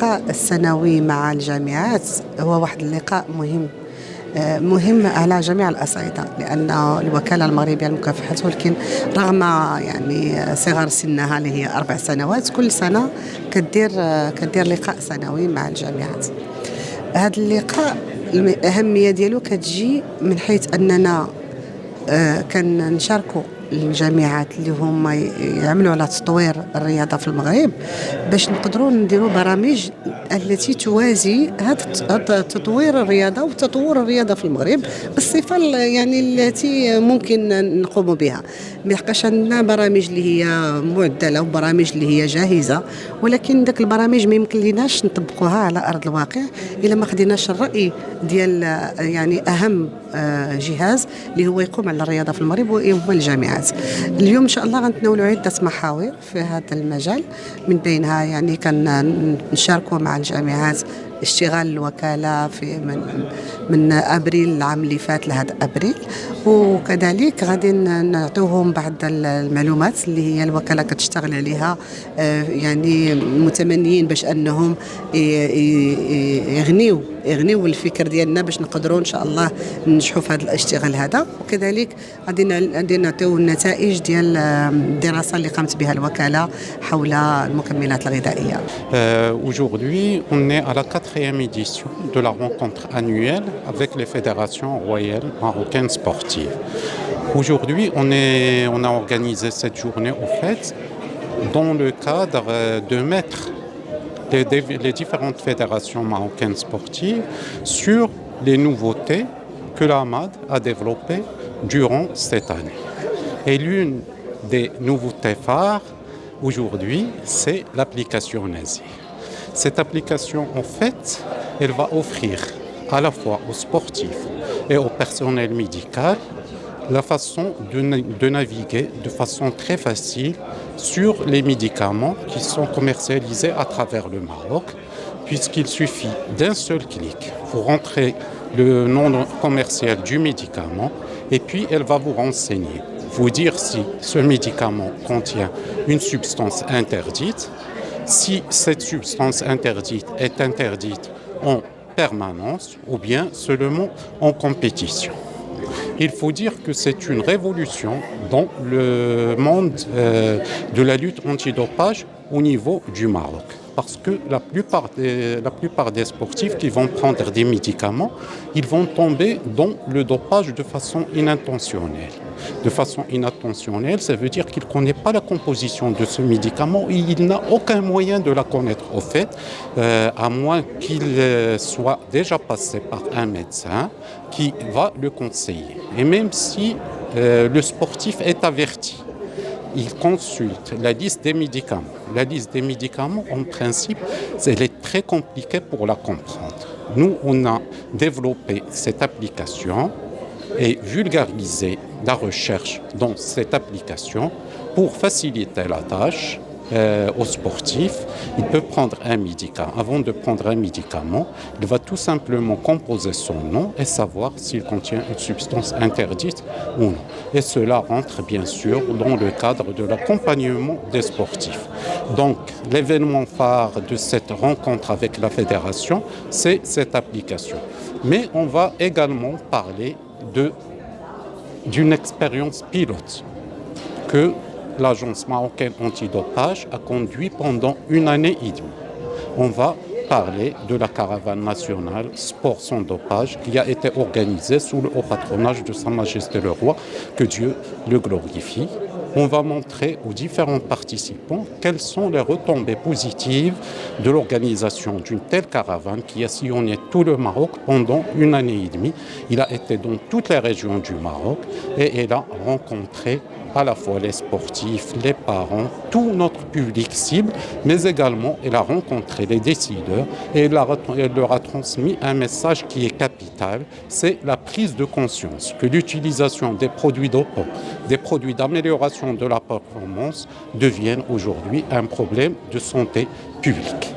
اللقاء السنوي مع الجامعات هو واحد اللقاء مهم على جميع الأصعدة، لأن الوكالة المغربية لمكافحة ولكن رغم يعني صغر سنها اللي هي 4 سنوات كل سنة كدير لقاء سنوي مع الجامعات. هذا اللقاء الأهمية ديالو كتجي من حيث أننا كنشاركوا الجامعات اللي هما يعملوا على تطوير الرياضة في المغرب باش نقدروا نديروا برامج التي توازي هذا تطوير الرياضة وتطور الرياضة في المغرب بالصفة يعني التي ممكن نقوم بها. ما يبقاش عندنا برامج اللي هي معدلة وبرامج اللي هي جاهزة، ولكن داك البرامج ما يمكن لناش نطبقوها على أرض الواقع إلا ما خديناش الرأي ديال يعني أهم جهاز اللي هو يقوم على الرياضة في المغرب وهو الجامعات. اليوم إن شاء الله غنتناولوا عدة محاور في هذا المجال، من بينها يعني كنشاركوا مع الجامعات اشتغال الوكالة من أبريل العام اللي فات لهذا أبريل، وكذلك غادي نعطيوهم بعض المعلومات اللي هي الوكالة كتشتغل عليها، يعني متمنيين باش أنهم يغنيو الفكر ديالنا باش نقدروا إن شاء الله ننجحوا في هذا الاشتغال هذا. وكذلك غادي نعطيو النتائج ديال الدراسة اللي قامت بها الوكالة حول المكملات الغذائية. Aujourd'hui, on est à la 4e édition de la rencontre annuelle avec les fédérations royales marocaines sportives. Aujourd'hui, on a organisé cette journée au fait dans le cadre de mettre les différentes fédérations marocaines sportives sur les nouveautés que la MAD a développées durant cette année. Et l'une des nouveautés phares aujourd'hui, c'est l'application Nazi. Cette application, en fait, elle va offrir à la fois aux sportifs et au personnel médical la façon de naviguer de façon très facile sur les médicaments qui sont commercialisés à travers le Maroc, puisqu'il suffit d'un seul clic. Vous rentrez le nom commercial du médicament et puis elle va vous renseigner, vous dire si ce médicament contient une substance interdite, si cette substance interdite est interdite en permanence ou bien seulement en compétition. Il faut dire que c'est une révolution dans le monde de la lutte antidopage au niveau du Maroc. Parce que la plupart des sportifs qui vont prendre des médicaments, ils vont tomber dans le dopage de façon inintentionnelle. De façon inintentionnelle, ça veut dire qu'il ne connaît pas la composition de ce médicament et il n'a aucun moyen de la connaître au fait, à moins qu'il soit déjà passé par un médecin qui va le conseiller. Et même si le sportif est averti, il consulte la liste des médicaments. La liste des médicaments, en principe, elle est très compliquée pour la comprendre. Nous, on a développé cette application et vulgarisé la recherche dans cette application pour faciliter la tâche aux sportifs. Il peut prendre un médicament. Avant de prendre un médicament, il va tout simplement composer son nom et savoir s'il contient une substance interdite ou non. Et cela rentre bien sûr dans le cadre de l'accompagnement des sportifs. Donc, l'événement phare de cette rencontre avec la fédération, c'est cette application. Mais on va également parler d'une expérience pilote que l'Agence marocaine antidopage a conduit pendant 1 année et demie. On va parler de la caravane nationale Sport sans dopage qui a été organisée sous le haut patronage de Sa Majesté le Roi, que Dieu le glorifie. On va montrer aux différents participants quelles sont les retombées positives de l'organisation d'une telle caravane qui a sillonné tout le Maroc pendant 1 année et demie. Il a été dans toutes les régions du Maroc et il a rencontré à la fois les sportifs, les parents, tout notre public cible, mais également il a rencontré les décideurs et il leur a transmis un message qui est capital, c'est la prise de conscience que l'utilisation des produits dopants, des produits d'amélioration de la performance deviennent aujourd'hui un problème de santé publique.